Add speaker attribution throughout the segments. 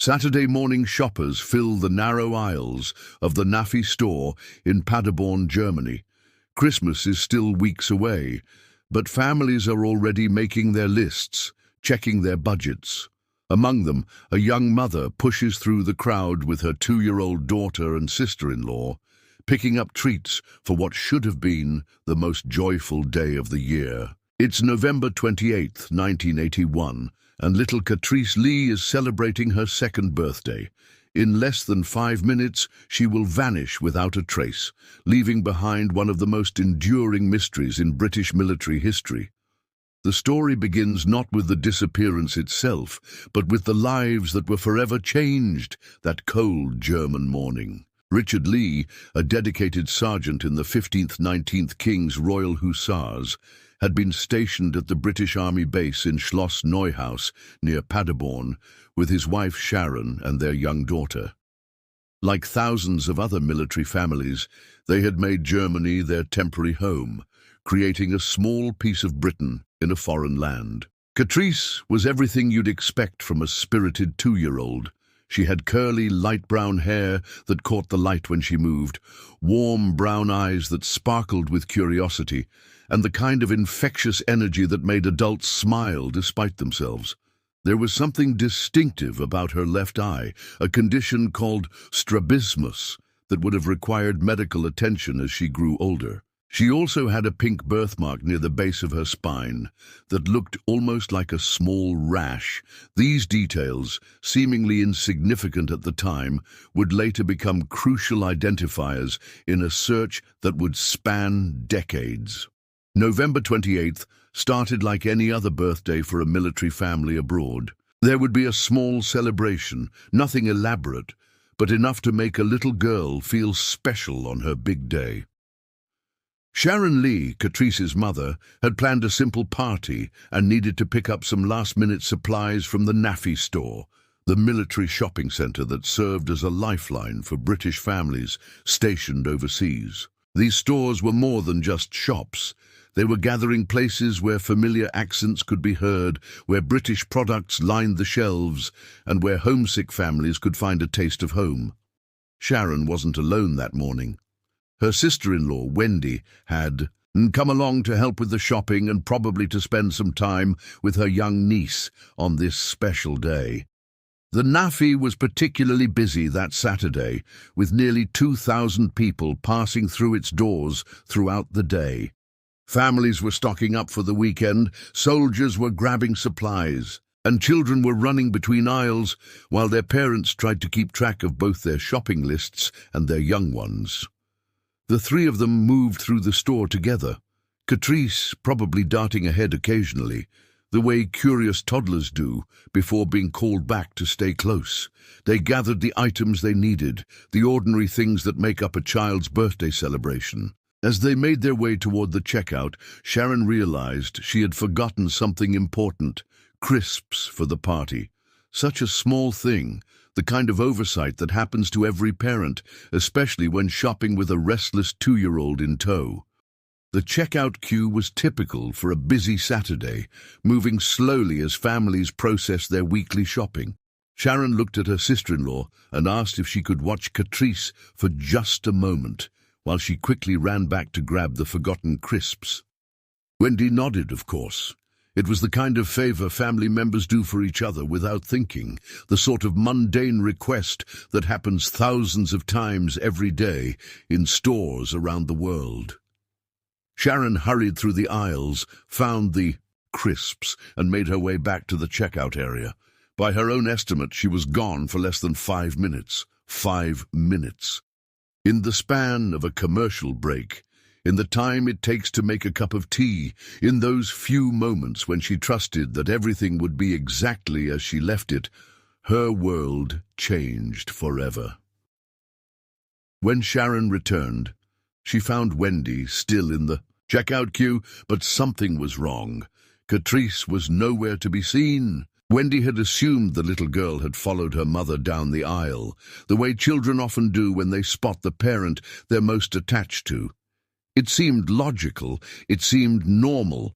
Speaker 1: Saturday morning shoppers fill the narrow aisles of the Nafi store in Paderborn, Germany. Christmas is still weeks away, but families are already making their lists, checking their budgets. Among them, a young mother pushes through the crowd with her 2-year-old daughter and sister-in-law, picking up treats for what should have been the most joyful day of the year. It's November 28th, 1981, and little Katrice Lee is celebrating her second birthday. In less than 5 minutes, she will vanish without a trace, leaving behind one of the most enduring mysteries in British military history. The story begins not with the disappearance itself, but with the lives that were forever changed that cold German morning. Richard Lee, a dedicated sergeant in the 15th 19th King's Royal Hussars, had been stationed at the British Army base in Schloss Neuhaus near Paderborn with his wife Sharon and their young daughter. Like thousands of other military families, they had made Germany their temporary home, creating a small piece of Britain in a foreign land. Katrice was everything you'd expect from a spirited 2-year-old. She had curly, light brown hair that caught the light when she moved, warm brown eyes that sparkled with curiosity, and the kind of infectious energy that made adults smile despite themselves. There was something distinctive about her left eye, a condition called strabismus that would have required medical attention as she grew older. She also had a pink birthmark near the base of her spine that looked almost like a small rash. These details, seemingly insignificant at the time, would later become crucial identifiers in a search that would span decades. November 28th started like any other birthday for a military family abroad. There would be a small celebration, nothing elaborate, but enough to make a little girl feel special on her big day. Sharon Lee, Katrice's mother, had planned a simple party and needed to pick up some last-minute supplies from the Nafi store, the military shopping centre that served as a lifeline for British families stationed overseas. These stores were more than just shops. They were gathering places where familiar accents could be heard, where British products lined the shelves, and where homesick families could find a taste of home. Sharon wasn't alone that morning. Her sister-in-law, Wendy, had come along to help with the shopping and probably to spend some time with her young niece on this special day. The Nafi was particularly busy that Saturday, with nearly 2,000 people passing through its doors throughout the day. Families were stocking up for the weekend, soldiers were grabbing supplies, and children were running between aisles while their parents tried to keep track of both their shopping lists and their young ones. The three of them moved through the store together, Katrice probably darting ahead occasionally, the way curious toddlers do before being called back to stay close. They gathered the items they needed, the ordinary things that make up a child's birthday celebration. As they made their way toward the checkout, Sharon realized she had forgotten something important: crisps for the party. Such a small thing, the kind of oversight that happens to every parent, especially when shopping with a restless 2-year-old in tow. The checkout queue was typical for a busy Saturday, moving slowly as families processed their weekly shopping. Sharon looked at her sister-in-law and asked if she could watch Katrice for just a moment, while she quickly ran back to grab the forgotten crisps. Wendy nodded, of course. It was the kind of favor family members do for each other without thinking, the sort of mundane request that happens thousands of times every day in stores around the world. Sharon hurried through the aisles, found the crisps, and made her way back to the checkout area. By her own estimate, she was gone for less than 5 minutes. 5 minutes. In the span of a commercial break, in the time it takes to make a cup of tea, in those few moments when she trusted that everything would be exactly as she left it, her world changed forever. When Sharon returned, she found Wendy still in the checkout queue, but something was wrong. Katrice was nowhere to be seen. Wendy had assumed the little girl had followed her mother down the aisle, the way children often do when they spot the parent they're most attached to. It seemed logical, it seemed normal,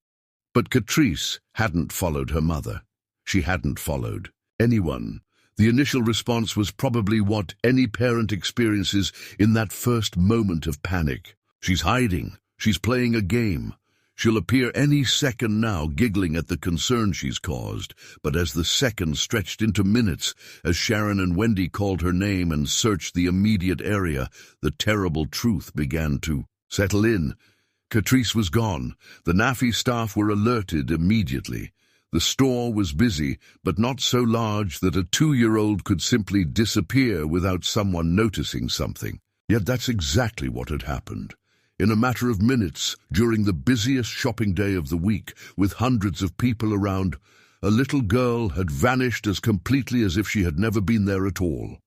Speaker 1: but Katrice hadn't followed her mother. She hadn't followed anyone. The initial response was probably what any parent experiences in that first moment of panic. She's hiding. She's playing a game. She'll appear any second now, giggling at the concern she's caused. But as the seconds stretched into minutes, as Sharon and Wendy called her name and searched the immediate area, the terrible truth began to settle in. Katrice was gone. The NAFI staff were alerted immediately. The store was busy, but not so large that a 2-year-old could simply disappear without someone noticing something. Yet that's exactly what had happened. In a matter of minutes, during the busiest shopping day of the week, with hundreds of people around, a little girl had vanished as completely as if she had never been there at all.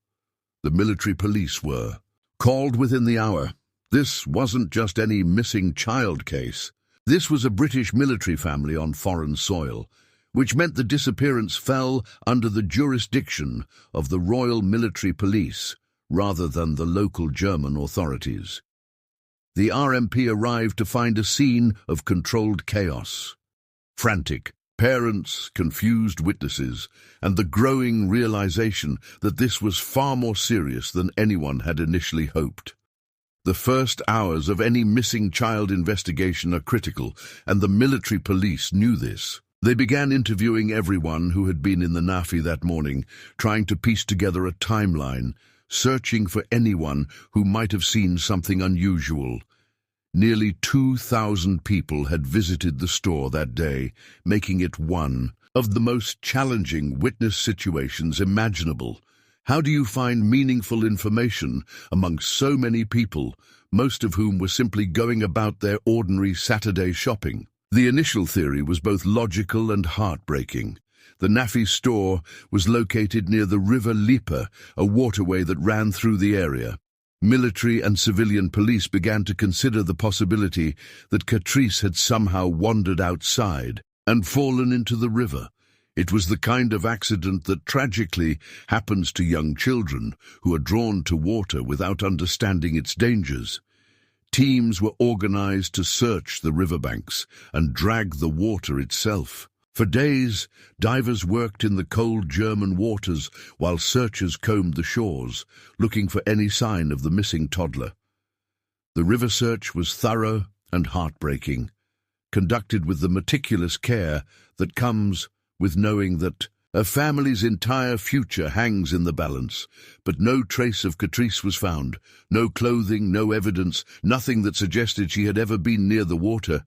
Speaker 1: The military police were called within the hour. This wasn't just any missing child case. This was a British military family on foreign soil, which meant the disappearance fell under the jurisdiction of the Royal Military Police rather than the local German authorities. The RMP arrived to find a scene of controlled chaos. Frantic parents, confused witnesses, and the growing realization that this was far more serious than anyone had initially hoped. The first hours of any missing child investigation are critical, and the military police knew this. They began interviewing everyone who had been in the NAFI that morning, trying to piece together a timeline, searching for anyone who might have seen something unusual. Nearly 2,000 people had visited the store that day, making it one of the most challenging witness situations imaginable. How do you find meaningful information among so many people, most of whom were simply going about their ordinary Saturday shopping? The initial theory was both logical and heartbreaking. The NAFI store was located near the River Lippe, a waterway that ran through the area. Military and civilian police began to consider the possibility that Katrice had somehow wandered outside and fallen into the river. It was the kind of accident that tragically happens to young children who are drawn to water without understanding its dangers. Teams were organized to search the riverbanks and drag the water itself. For days, divers worked in the cold German waters while searchers combed the shores, looking for any sign of the missing toddler. The river search was thorough and heartbreaking, conducted with the meticulous care that comes with knowing that a family's entire future hangs in the balance. But no trace of Katrice was found, no clothing, no evidence, nothing that suggested she had ever been near the water.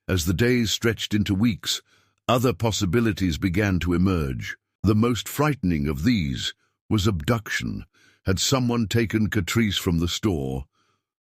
Speaker 1: As the days stretched into weeks, other possibilities began to emerge. The most frightening of these was abduction. Had someone taken Katrice from the store?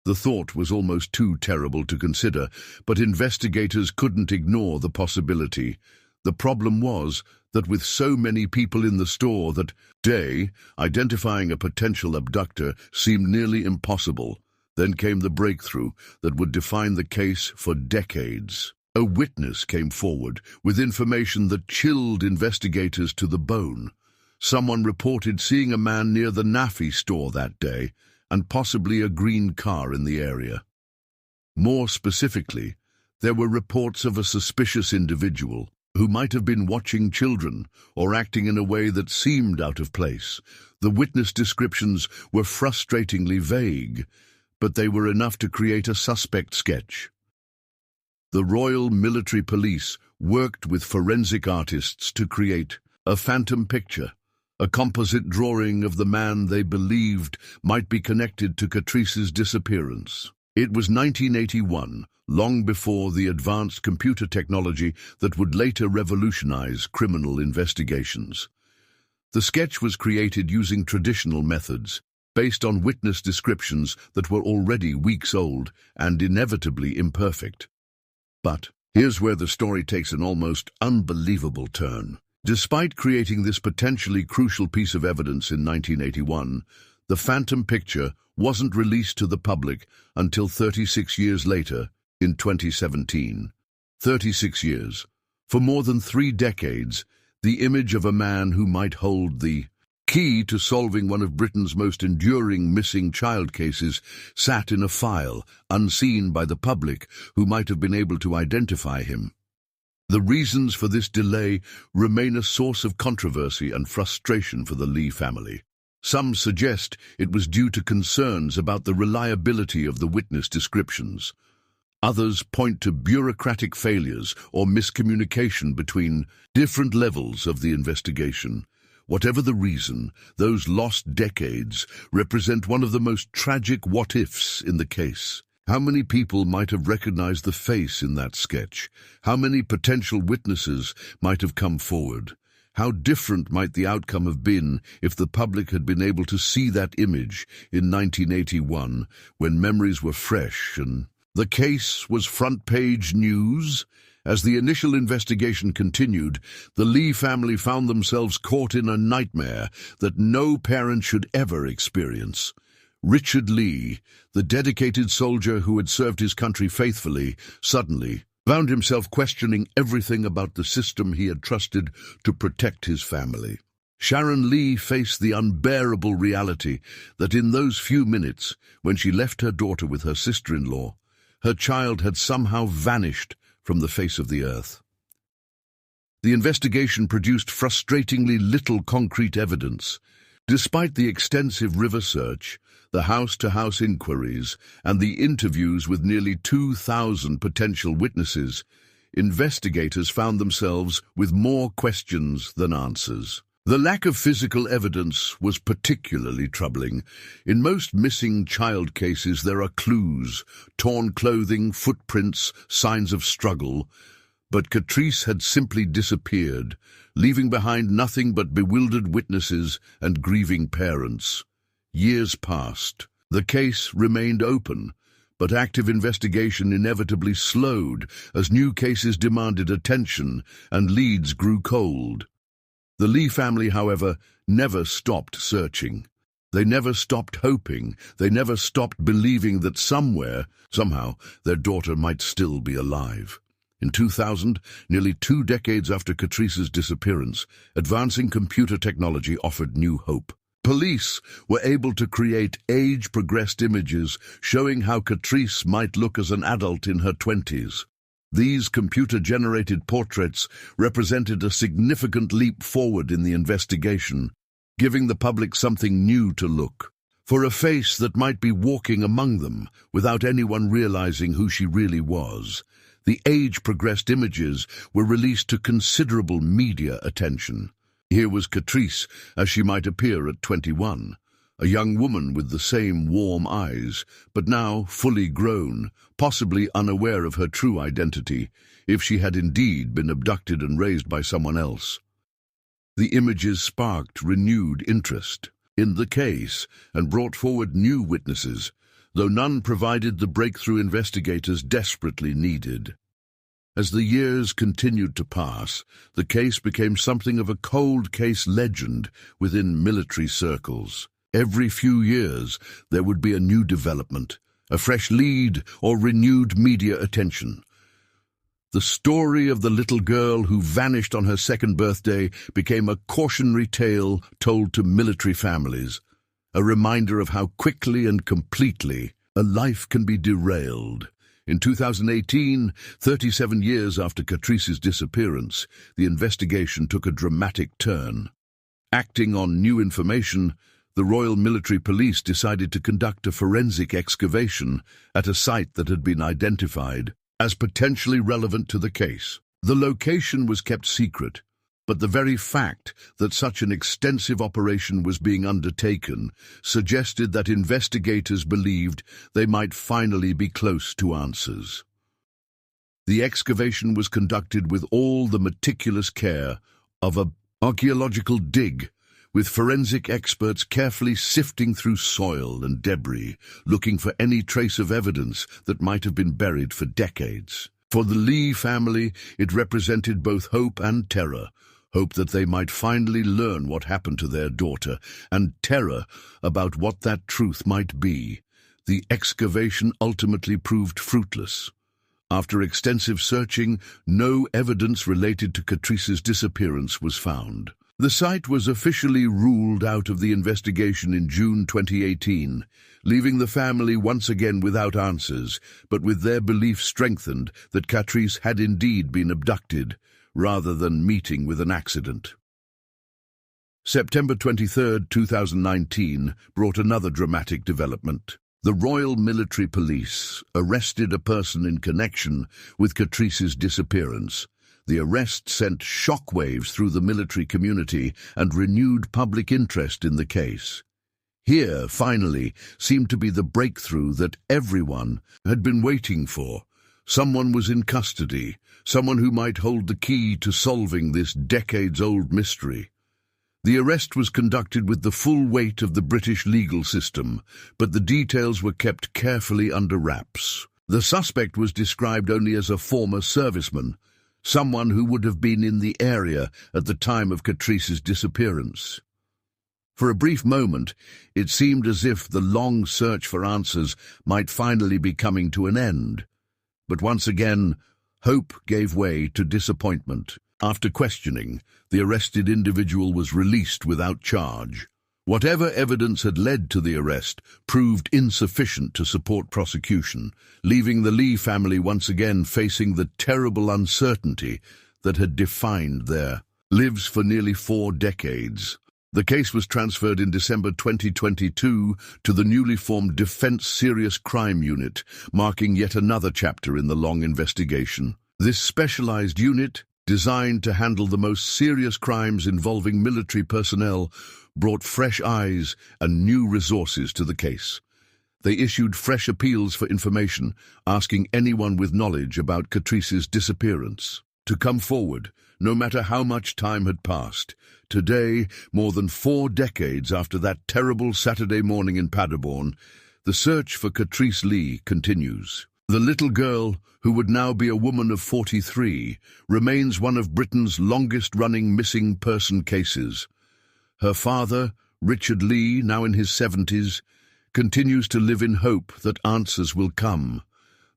Speaker 1: The thought was almost too terrible to consider, but investigators couldn't ignore the possibility. The problem was that with so many people in the store that day, identifying a potential abductor seemed nearly impossible. Then came the breakthrough that would define the case for decades. A witness came forward with information that chilled investigators to the bone. Someone reported seeing a man near the NAFI store that day, and possibly a green car in the area. More specifically, there were reports of a suspicious individual who might have been watching children or acting in a way that seemed out of place. The witness descriptions were frustratingly vague, but they were enough to create a suspect sketch. The Royal Military Police worked with forensic artists to create a phantom picture, a composite drawing of the man they believed might be connected to Katrice's disappearance. It was 1981, long before the advanced computer technology that would later revolutionize criminal investigations. The sketch was created using traditional methods, based on witness descriptions that were already weeks old and inevitably imperfect. But here's where the story takes an almost unbelievable turn. Despite creating this potentially crucial piece of evidence in 1981, the phantom picture wasn't released to the public until 36 years later, in 2017. 36 years. For more than 3 decades, the image of a man who might hold the key to solving one of Britain's most enduring missing child cases sat in a file, unseen by the public, who might have been able to identify him. The reasons for this delay remain a source of controversy and frustration for the Lee family. Some suggest it was due to concerns about the reliability of the witness descriptions. Others point to bureaucratic failures or miscommunication between different levels of the investigation. Whatever the reason, those lost decades represent one of the most tragic what-ifs in the case. How many people might have recognized the face in that sketch? How many potential witnesses might have come forward? How different might the outcome have been if the public had been able to see that image in 1981, when memories were fresh and the case was front-page news? As the initial investigation continued, the Lee family found themselves caught in a nightmare that no parent should ever experience. Richard Lee, the dedicated soldier who had served his country faithfully, suddenly found himself questioning everything about the system he had trusted to protect his family. Sharon Lee faced the unbearable reality that in those few minutes, when she left her daughter with her sister-in-law, her child had somehow vanished from the face of the earth. The investigation produced frustratingly little concrete evidence. Despite the extensive river search, the house-to-house inquiries, and the interviews with nearly 2,000 potential witnesses, investigators found themselves with more questions than answers. The lack of physical evidence was particularly troubling. In most missing child cases, there are clues, torn clothing, footprints, signs of struggle. But Katrice had simply disappeared, leaving behind nothing but bewildered witnesses and grieving parents. Years passed. The case remained open, but active investigation inevitably slowed as new cases demanded attention and leads grew cold. The Lee family, however, never stopped searching. They never stopped hoping. They never stopped believing that somewhere, somehow, their daughter might still be alive. In 2000, nearly 2 decades after Katrice's disappearance, advancing computer technology offered new hope. Police were able to create age-progressed images showing how Katrice might look as an adult in her 20s. These computer-generated portraits represented a significant leap forward in the investigation, giving the public something new to look for, a face that might be walking among them without anyone realizing who she really was. The age-progressed images were released to considerable media attention. Here was Katrice as she might appear at 21, a young woman with the same warm eyes, but now fully grown, possibly unaware of her true identity, if she had indeed been abducted and raised by someone else. The images sparked renewed interest in the case and brought forward new witnesses, though none provided the breakthrough investigators desperately needed. As the years continued to pass, the case became something of a cold case legend within military circles. Every few years, there would be a new development, a fresh lead, or renewed media attention. The story of the little girl who vanished on her 2nd birthday became a cautionary tale told to military families, a reminder of how quickly and completely a life can be derailed. In 2018, 37 years after Katrice's disappearance, the investigation took a dramatic turn. Acting on new information, the Royal Military Police decided to conduct a forensic excavation at a site that had been identified as potentially relevant to the case. The location was kept secret, but the very fact that such an extensive operation was being undertaken suggested that investigators believed they might finally be close to answers. The excavation was conducted with all the meticulous care of an archaeological dig, with forensic experts carefully sifting through soil and debris, looking for any trace of evidence that might have been buried for decades. For the Lee family, it represented both hope and terror. Hope that they might finally learn what happened to their daughter, and terror about what that truth might be. The excavation ultimately proved fruitless. After extensive searching, no evidence related to Katrice's disappearance was found. The site was officially ruled out of the investigation in June 2018, leaving the family once again without answers, but with their belief strengthened that Katrice had indeed been abducted, rather than meeting with an accident. September 23, 2019, brought another dramatic development. The Royal Military Police arrested a person in connection with Katrice's disappearance. The arrest sent shockwaves through the military community and renewed public interest in the case. Here, finally, seemed to be the breakthrough that everyone had been waiting for. Someone was in custody, someone who might hold the key to solving this decades-old mystery. The arrest was conducted with the full weight of the British legal system, but the details were kept carefully under wraps. The suspect was described only as a former serviceman, someone who would have been in the area at the time of Katrice's disappearance. For a brief moment, it seemed as if the long search for answers might finally be coming to an end. But once again, hope gave way to disappointment. After questioning, the arrested individual was released without charge. Whatever evidence had led to the arrest proved insufficient to support prosecution, leaving the Lee family once again facing the terrible uncertainty that had defined their lives for nearly 4 decades. The case was transferred in December 2022 to the newly formed Defense Serious Crime Unit, marking yet another chapter in the long investigation. This specialized unit, designed to handle the most serious crimes involving military personnel, brought fresh eyes and new resources to the case. They issued fresh appeals for information, asking anyone with knowledge about Katrice's disappearance to come forward, no matter how much time had passed. Today, more than 4 decades after that terrible Saturday morning in Paderborn, the search for Katrice Lee continues. The little girl, who would now be a woman of 43, remains one of Britain's longest-running missing person cases. Her father, Richard Lee, now in his 70s, continues to live in hope that answers will come,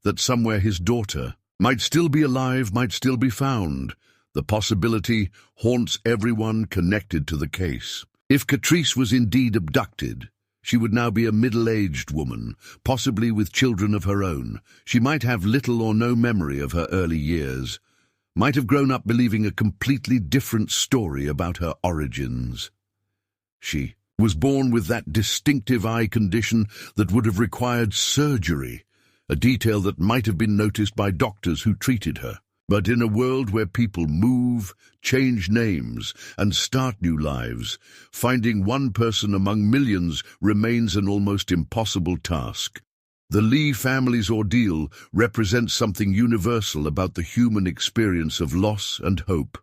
Speaker 1: that somewhere his daughter might still be alive, might still be found. The possibility haunts everyone connected to the case. If Katrice was indeed abducted, she would now be a middle-aged woman, possibly with children of her own. She might have little or no memory of her early years, might have grown up believing a completely different story about her origins. She was born with that distinctive eye condition that would have required surgery, a detail that might have been noticed by doctors who treated her. But in a world where people move, change names, and start new lives, finding one person among millions remains an almost impossible task. The Lee family's ordeal represents something universal about the human experience of loss and hope.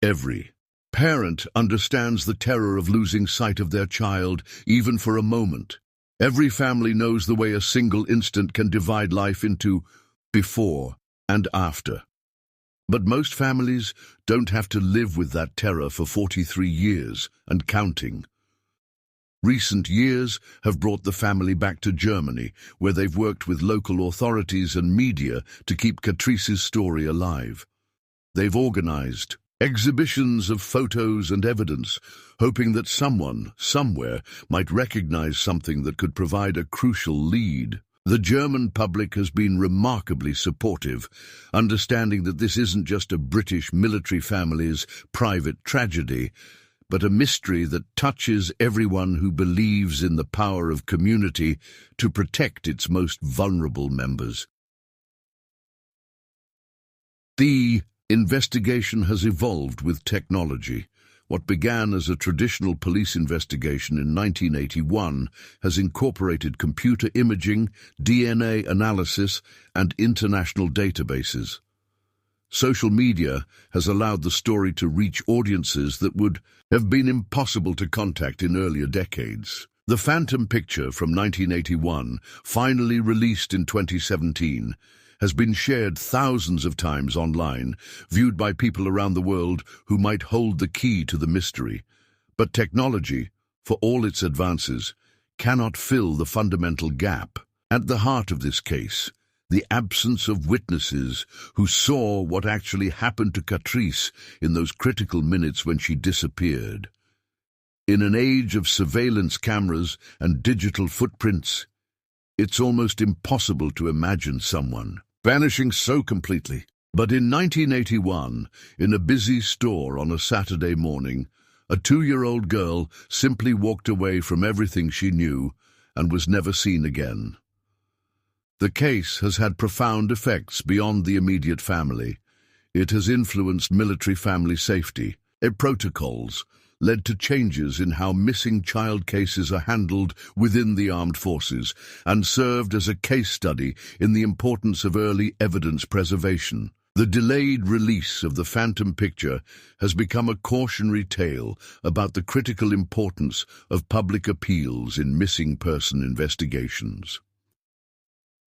Speaker 1: Every parent understands the terror of losing sight of their child, even for a moment. Every family knows the way a single instant can divide life into before and after. But most families don't have to live with that terror for 43 years and counting. Recent years have brought the family back to Germany, where they've worked with local authorities and media to keep Katrice's story alive. They've organized exhibitions of photos and evidence, hoping that someone, somewhere, might recognize something that could provide a crucial lead. The German public has been remarkably supportive, understanding that this isn't just a British military family's private tragedy, but a mystery that touches everyone who believes in the power of community to protect its most vulnerable members. The investigation has evolved with technology. What began as a traditional police investigation in 1981 has incorporated computer imaging, DNA analysis, and international databases. Social media has allowed the story to reach audiences that would have been impossible to contact in earlier decades. The Phantom Picture from 1981, finally released in 2017, has been shared thousands of times online, viewed by people around the world who might hold the key to the mystery. But technology, for all its advances, cannot fill the fundamental gap. At the heart of this case the absence of witnesses who saw what actually happened to Katrice in those critical minutes when she disappeared. In an age of surveillance cameras and digital footprints, it's almost impossible to imagine someone vanishing so completely. But in 1981, in a busy store on a Saturday morning, a 2-year-old girl simply walked away from everything she knew and was never seen again. The case has had profound effects beyond the immediate family. It has influenced military family safety. Protocols led to changes in how missing child cases are handled within the armed forces and served as a case study in the importance of early evidence preservation. The delayed release of the phantom picture has become a cautionary tale about the critical importance of public appeals in missing person investigations.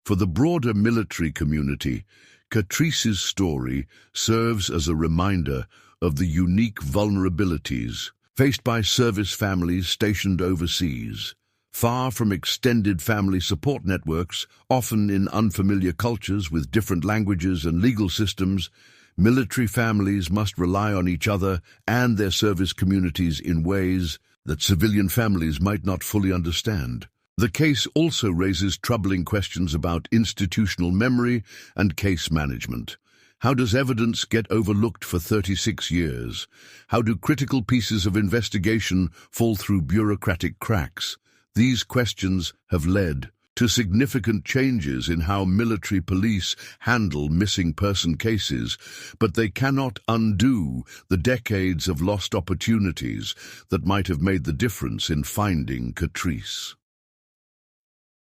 Speaker 1: For the broader military community, Katrice's story serves as a reminder of the unique vulnerabilities faced by service families stationed overseas. Far from extended family support networks, often in unfamiliar cultures with different languages and legal systems, military families must rely on each other and their service communities in ways that civilian families might not fully understand. The case also raises troubling questions about institutional memory and case management. How does evidence get overlooked for 36 years? How do critical pieces of investigation fall through bureaucratic cracks? These questions have led to significant changes in how military police handle missing person cases, but they cannot undo the decades of lost opportunities that might have made the difference in finding Katrice.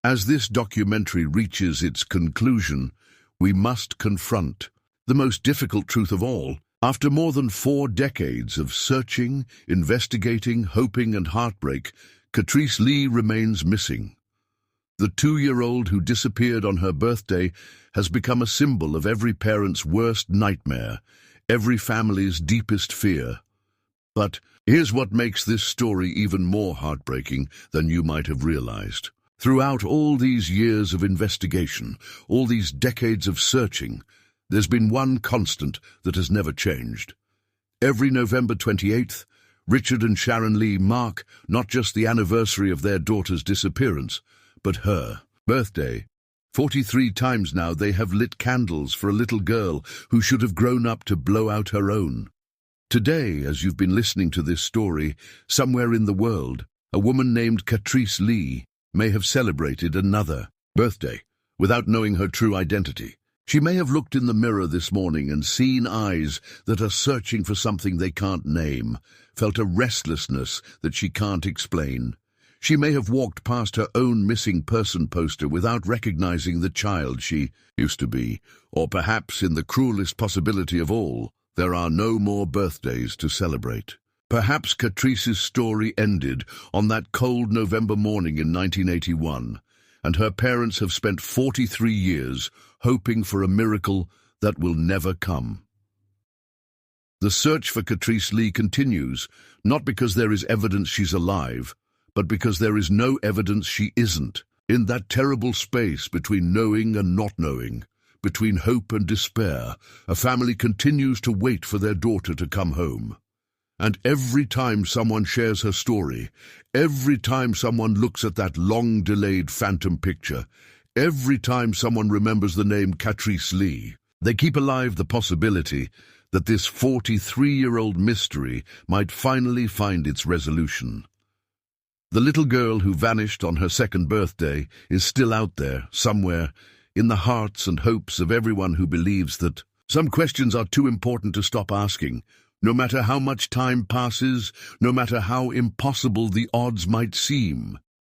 Speaker 1: As this documentary reaches its conclusion, we must confront the most difficult truth of all. After more than 4 decades of searching, investigating, hoping, and heartbreak, Katrice Lee remains missing. The 2-year-old who disappeared on her birthday has become a symbol of every parent's worst nightmare, every family's deepest fear. But here's what makes this story even more heartbreaking than you might have realized. Throughout all these years of investigation, all these decades of searching, there's been one constant that has never changed. Every November 28th, Richard and Sharon Lee mark not just the anniversary of their daughter's disappearance, but her birthday. 43 times now they have lit candles for a little girl who should have grown up to blow out her own. Today, as you've been listening to this story, somewhere in the world, a woman named Katrice Lee may have celebrated another birthday without knowing her true identity. She may have looked in the mirror this morning and seen eyes that are searching for something they can't name, felt a restlessness that she can't explain. She may have walked past her own missing person poster without recognizing the child she used to be, or perhaps, in the cruelest possibility of all, there are no more birthdays to celebrate. Perhaps Katrice's story ended on that cold November morning in 1981, and her parents have spent 43 years hoping for a miracle that will never come. The search for Katrice Lee continues, not because there is evidence she's alive, but because there is no evidence she isn't. In that terrible space between knowing and not knowing, between hope and despair, a family continues to wait for their daughter to come home. And every time someone shares her story, every time someone looks at that long-delayed phantom picture, every time someone remembers the name Katrice Lee, they keep alive the possibility that this 43-year-old mystery might finally find its resolution. The little girl who vanished on her 2nd birthday is still out there, somewhere, in the hearts and hopes of everyone who believes that some questions are too important to stop asking. No matter how much time passes, no matter how impossible the odds might seem,